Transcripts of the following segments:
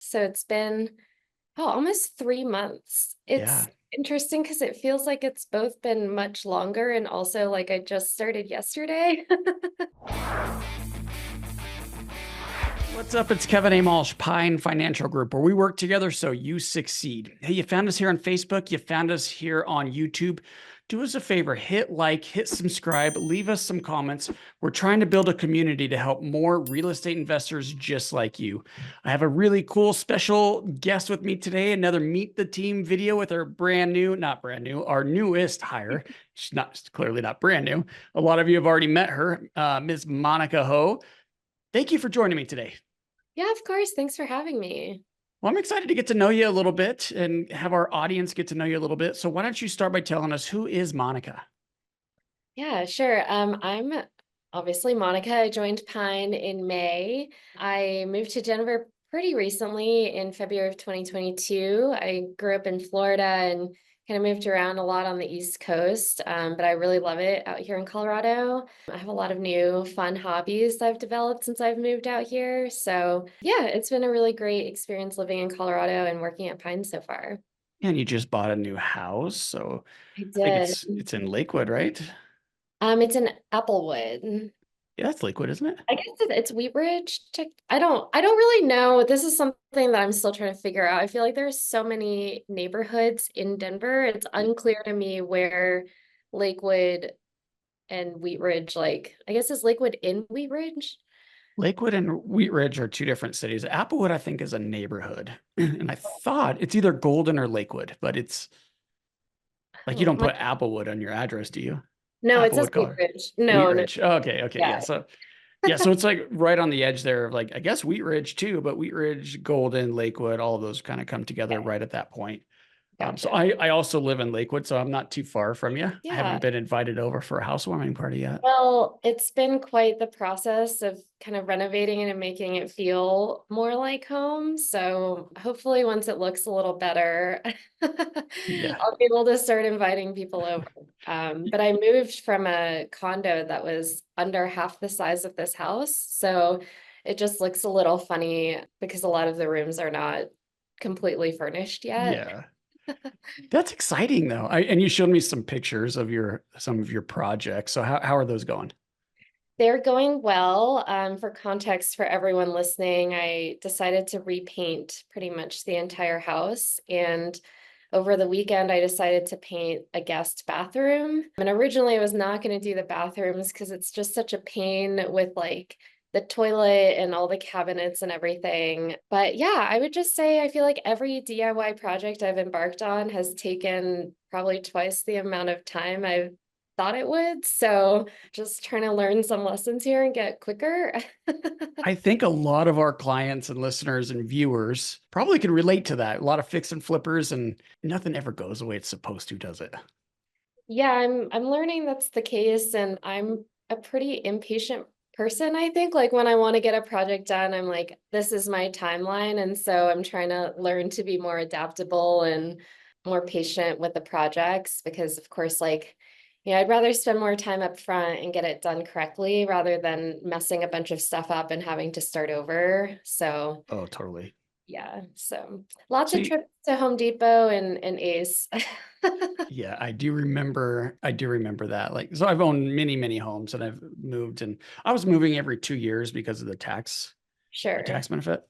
So it's been, almost 3 months. It's Yeah. interesting because it feels like it's both been much longer and also like I just started yesterday. What's up? It's Kevin A. Malsh, Pine Financial Group, where we work together so you succeed. Hey, you found us here on Facebook. You found us here on YouTube. Do us a favor, hit like, hit subscribe, leave us some comments. We're trying to build a community to help more real estate investors just like you. I have a really cool special guest with me today, another Meet the Team video with our not brand new, our newest hire. She's clearly not brand new. A lot of you have already met her, Ms. Monica Ho. Thank you for joining me today. Yeah, of course. Thanks for having me. Well, I'm excited to get to know you a little bit and have our audience get to know you a little bit. So why don't you start by telling us, who is Monica? Yeah, sure. I'm obviously Monica. I joined Pine in May. I moved to Denver pretty recently in February of 2022. I grew up in Florida and kind of moved around a lot on the East Coast, but I really love it out here in Colorado. I have a lot of new fun hobbies I've developed since I've moved out here. So, yeah, it's been a really great experience living in Colorado and working at Pine so far. And you just bought a new house, so I I think did. it's in Lakewood, right? It's in Applewood. Yeah, that's Lakewood, isn't it? I guess it's Wheat Ridge. I don't really know. This is something that I'm still trying to figure out. I feel like there's so many neighborhoods in Denver. It's unclear to me where Lakewood and Wheat Ridge, like, I guess is Lakewood in Wheat Ridge? Lakewood and Wheat Ridge are two different cities. Applewood, I think, is a neighborhood. And I thought it's either Golden or Lakewood, but it's like you Oh, don't put Applewood on your address, do you? no, it says Applewood Wheat color. Ridge. Wheat No, no, Ridge. Oh, okay, okay, yeah. yeah. So it's like right on the edge there of, like, I guess Wheat Ridge too, but Wheat Ridge, Golden, Lakewood, all of those kind of come together Okay, right at that point. So gotcha. I also live in Lakewood, so I'm not too far from you. I haven't Yeah. been invited over for a housewarming party yet. Well, it's been quite the process of kind of renovating it and making it feel more like home. So hopefully once it looks a little better, Yeah. I'll be able to start inviting people over. But I moved from a condo that was under half the size of this house. So it just looks a little funny because a lot of the rooms are not completely furnished yet. Yeah. That's exciting though. And you showed me some pictures of some of your projects. So how are those going? They're going well. For context for everyone listening, I decided to repaint pretty much the entire house. And over the weekend, I decided to paint a guest bathroom. And originally, I was not going to do the bathrooms because it's just such a pain with like the toilet and all the cabinets and everything. But yeah, I would just say I feel like every DIY project I've embarked on has taken probably twice the amount of time I've thought it would. So just trying to learn some lessons here and get quicker. I think a lot of our clients and listeners and viewers probably can relate to that. A lot of fix and flippers, and nothing ever goes the way it's supposed to, does it? Yeah, I'm learning that's the case, and I'm a pretty impatient person, I think. Like when I want to get a project done, I'm like, this is my timeline. And so I'm trying to learn to be more adaptable and more patient with the projects because of course, like, I'd rather spend more time up front and get it done correctly rather than messing a bunch of stuff up and having to start over. So Oh, totally. yeah, so lots So of trips to Home Depot and Ace. yeah, I do remember that. Like, so I've owned many, many homes, and I've moved, and I was moving every 2 years because of the Sure. tax benefit.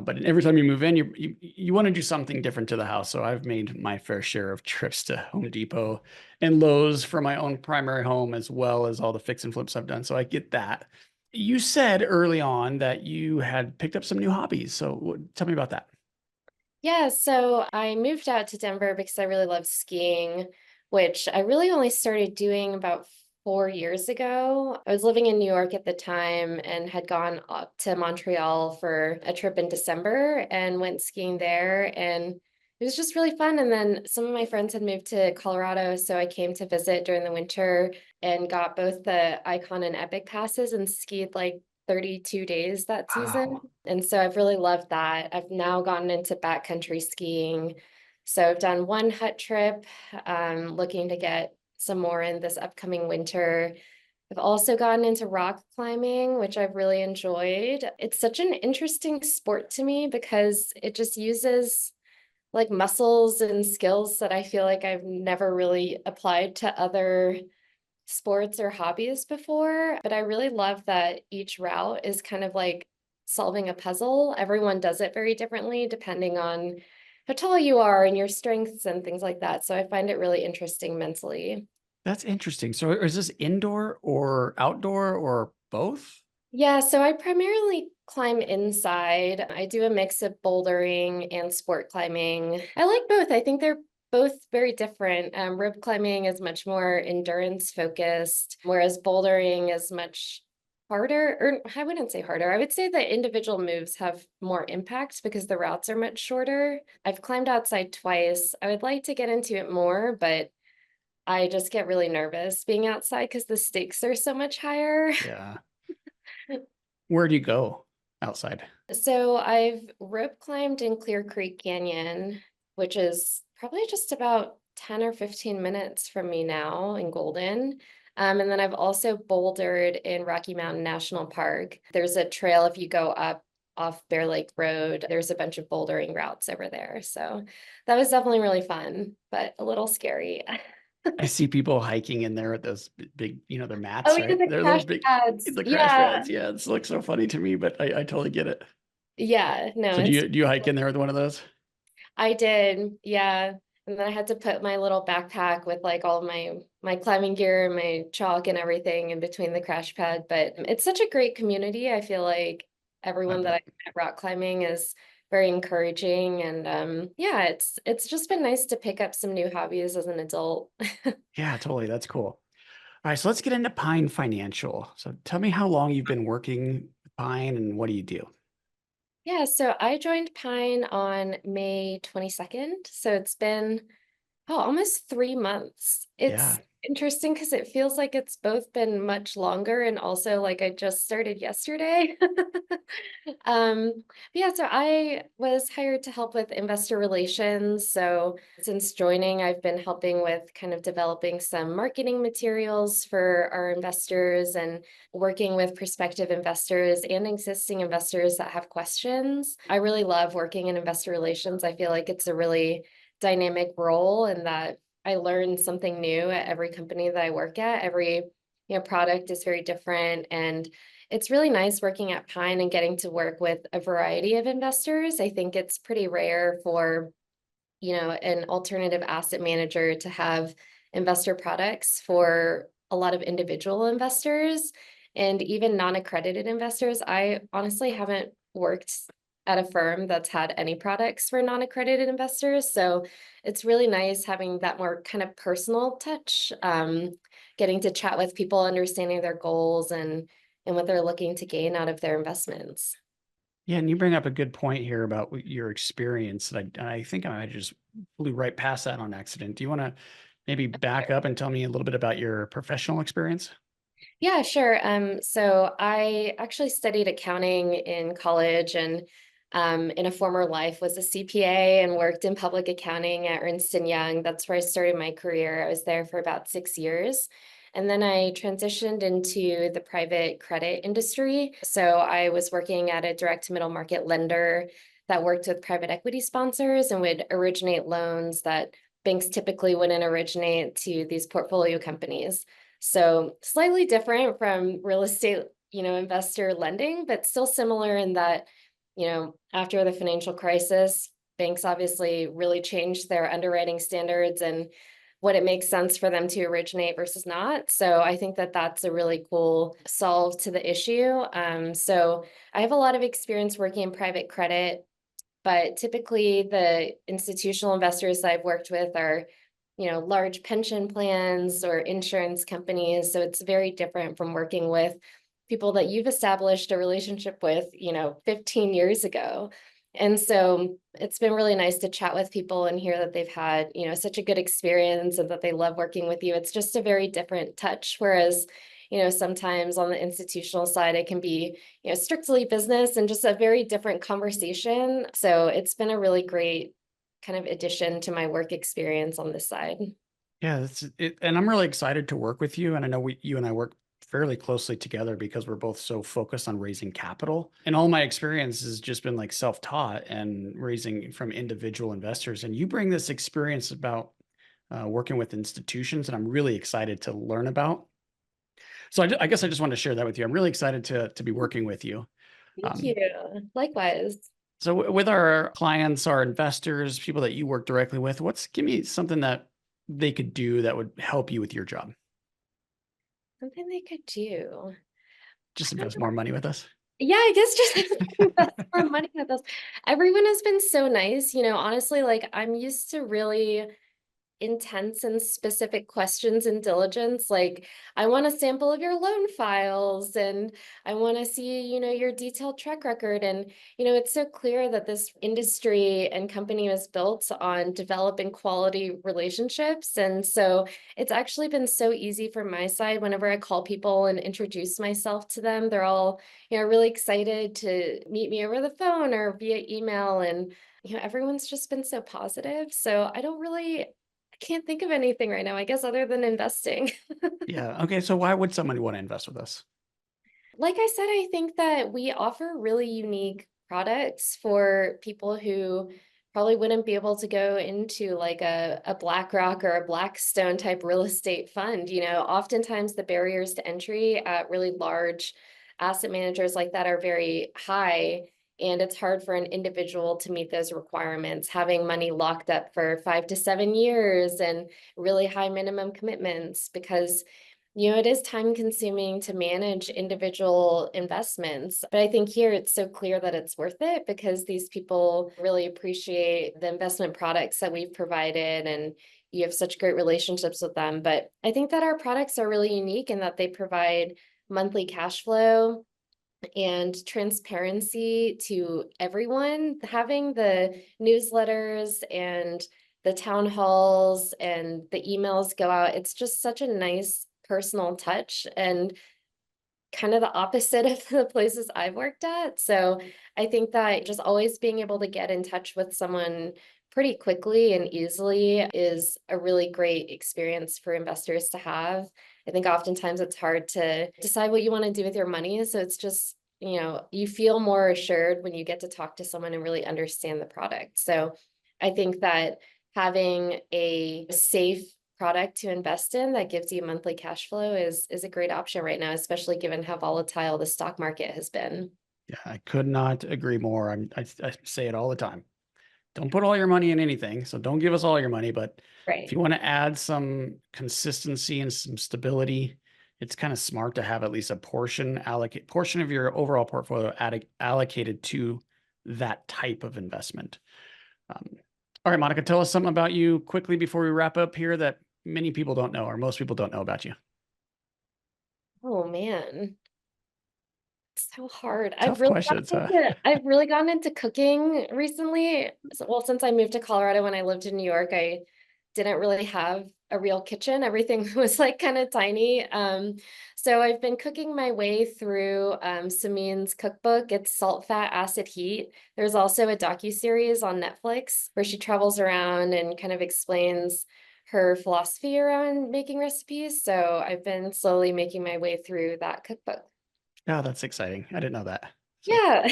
But every time you move in, you want to do something different to the house. So I've made my fair share of trips to Home Depot and Lowe's for my own primary home, as well as all the fix and flips I've done. So I get that. You said early on that you had picked up some new hobbies. So tell me about that. Yeah, so I moved out to Denver because I really love skiing, which I really only started doing about 4 years ago. I was living in New York at the time and had gone up to Montreal for a trip in December and went skiing there. And it was just really fun. And then some of my friends had moved to Colorado, so I came to visit during the winter and got both the Icon and Epic passes and skied like 32 days that season. Wow. And so I've really loved that. I've now gotten into backcountry skiing. So I've done one hut trip, looking to get some more in this upcoming winter. I've also gotten into rock climbing, which I've really enjoyed. It's such an interesting sport to me because it just uses like muscles and skills that I feel like I've never really applied to other sports or hobbies before. But I really love that each route is kind of like solving a puzzle. Everyone does it very differently depending on how tall you are and your strengths and things like that. So I find it really interesting mentally. That's interesting. So is this indoor or outdoor or both? Yeah, so I primarily climb inside. I do a mix of bouldering and sport climbing. I like both. I think they're both very different. Rope climbing is much more endurance focused, whereas bouldering is much harder, or I wouldn't say harder. I would say the individual moves have more impact because the routes are much shorter. I've climbed outside twice. I would like to get into it more, but I just get really nervous being outside because the stakes are so much higher. Yeah. Where do you go outside? So I've rope climbed in Clear Creek Canyon, which is probably just about 10 or 15 minutes from me now in Golden. And then I've also bouldered in Rocky Mountain National Park. There's a trail if you go up off Bear Lake Road. There's a bunch of bouldering routes over there. So that was definitely really fun, but a little scary. I see people hiking in there with those big, their Oh, mats, yeah, right? the They're those crash big, pads. the crash Yeah. pads. Yeah, it looks so funny to me, but I totally get it. Yeah. No, So do it's you hike in there with one of those? I did, yeah. And then I had to put my little backpack with like all my climbing gear and my chalk and everything in between the crash pad. But it's such a great community. I feel like I everyone that I bet. met rock climbing is very encouraging. And yeah, it's just been nice to pick up some new hobbies as an adult. Yeah, totally. That's cool. All right, so let's get into Pine Financial. So tell me how long you've been working with Pine and what do you do? Yeah, so I joined Pine on May 22nd. So it's been almost 3 months. It's Yeah. interesting because it feels like it's both been much longer and also like I just started yesterday. Yeah, so I was hired to help with investor relations. So since joining, I've been helping with kind of developing some marketing materials for our investors and working with prospective investors and existing investors that have questions. I really love working in investor relations. I feel like it's a really dynamic role and that I learn something new at every company that I work at. Every, product is very different and it's really nice working at Pine and getting to work with a variety of investors. I think it's pretty rare for, an alternative asset manager to have investor products for a lot of individual investors and even non-accredited investors. I honestly haven't worked at a firm that's had any products for non-accredited investors. So it's really nice having that more kind of personal touch, getting to chat with people, understanding their goals and what they're looking to gain out of their investments. Yeah, and you bring up a good point here about your experience. I think I just flew right past that on accident. Do you want to maybe back up and tell me a little bit about your professional experience? Yeah, sure. So I actually studied accounting in college and in a former life was a CPA and worked in public accounting at Ernst& Young. That's where I started my career. I was there for about 6 years. And then I transitioned into the private credit industry. So I was working at a direct middle market lender that worked with private equity sponsors and would originate loans that banks typically wouldn't originate to these portfolio companies. So slightly different from real estate, investor lending, but still similar in that, after the financial crisis, banks obviously really changed their underwriting standards and what it makes sense for them to originate versus not. So I think that that's a really cool solve to the issue. So I have a lot of experience working in private credit, but typically the institutional investors that I've worked with are, large pension plans or insurance companies. So it's very different from working with people that you've established a relationship with, 15 years ago. And so it's been really nice to chat with people and hear that they've had, such a good experience and that they love working with you. It's just a very different touch. Whereas, sometimes on the institutional side, it can be, strictly business and just a very different conversation. So it's been a really great kind of addition to my work experience on this side. Yeah, that's it. And I'm really excited to work with you. And I know you and I worked fairly closely together because we're both so focused on raising capital. And all my experience has just been like self-taught and raising from individual investors. And you bring this experience about working with institutions, and I'm really excited to learn about. So I guess I just wanted to share that with you. I'm really excited to be working with you. Thank you. Um, Likewise. so with our clients, our investors, people that you work directly with, give me something that they could do that would help you with your job. Something they could do. Just I don't invest know. more money with us. Yeah, I guess just invest more money with us. Everyone has been so nice. Honestly, like I'm used to really intense and specific questions and diligence. Like, I want a sample of your loan files and I want to see, your detailed track record. And, it's so clear that this industry and company was built on developing quality relationships. And so it's actually been so easy from my side. Whenever I call people and introduce myself to them, they're all, really excited to meet me over the phone or via email. And, everyone's just been so positive. So I can't think of anything right now, I guess, other than investing. Yeah. Okay. So why would somebody want to invest with us? Like I said, I think that we offer really unique products for people who probably wouldn't be able to go into like a BlackRock or a Blackstone type real estate fund. Oftentimes the barriers to entry at really large asset managers like that are very high. And it's hard for an individual to meet those requirements, having money locked up for 5 to 7 years and really high minimum commitments because it is time consuming to manage individual investments, but I think here it's so clear that it's worth it because these people really appreciate the investment products that we've provided and you have such great relationships with them. But I think that our products are really unique in that they provide monthly cash flow and transparency to everyone. Having the newsletters and the town halls and the emails go out, it's just such a nice personal touch and kind of the opposite of the places I've worked at. So I think that just always being able to get in touch with someone pretty quickly and easily is a really great experience for investors to have. I think oftentimes it's hard to decide what you want to do with your money. So it's just, you feel more assured when you get to talk to someone and really understand the product. So I think that having a safe product to invest in that gives you monthly cash flow is a great option right now, especially given how volatile the stock market has been. Yeah, I could not agree more. I say it all the time. Don't put all your money in anything. So don't give us all your money. But if Right. you want to add some consistency and some stability, it's kind of smart to have at least a portion of your overall portfolio allocated to that type of investment. All right, Monica, tell us something about you quickly before we wrap up here that many people don't know or most people don't know about you. Oh man. So hard. Tough questions, huh? I've really gotten into cooking recently. Well, since I moved to Colorado when I lived in New York, I didn't really have a real kitchen. Everything was like kind of tiny. So I've been cooking my way through Samin's cookbook. It's Salt, Fat, Acid, Heat. There's also a docuseries on Netflix where she travels around and kind of explains her philosophy around making recipes. So I've been slowly making my way through that cookbook. Oh, that's exciting. I didn't know that. So Yeah.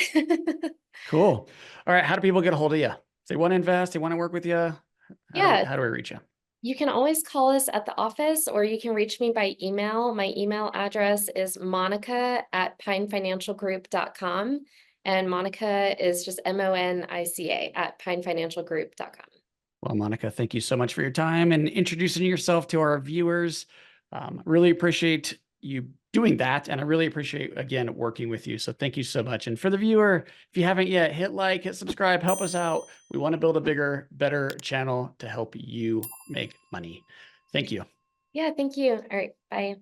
cool. All right. How do people get a hold of you? If they want to invest, they want to work with you. Yeah. How do we reach you? You can always call us at the office or you can reach me by email. My email address is monica@pinefinancialgroup.com. And Monica is just Monica at pinefinancialgroup.com. Well, Monica, thank you so much for your time and introducing yourself to our viewers. Really appreciate you doing that. And I really appreciate, again, working with you. So thank you so much. And for the viewer, if you haven't yet, hit like, hit subscribe, help us out. We want to build a bigger, better channel to help you make money. Thank you. Yeah, thank you. All right, bye.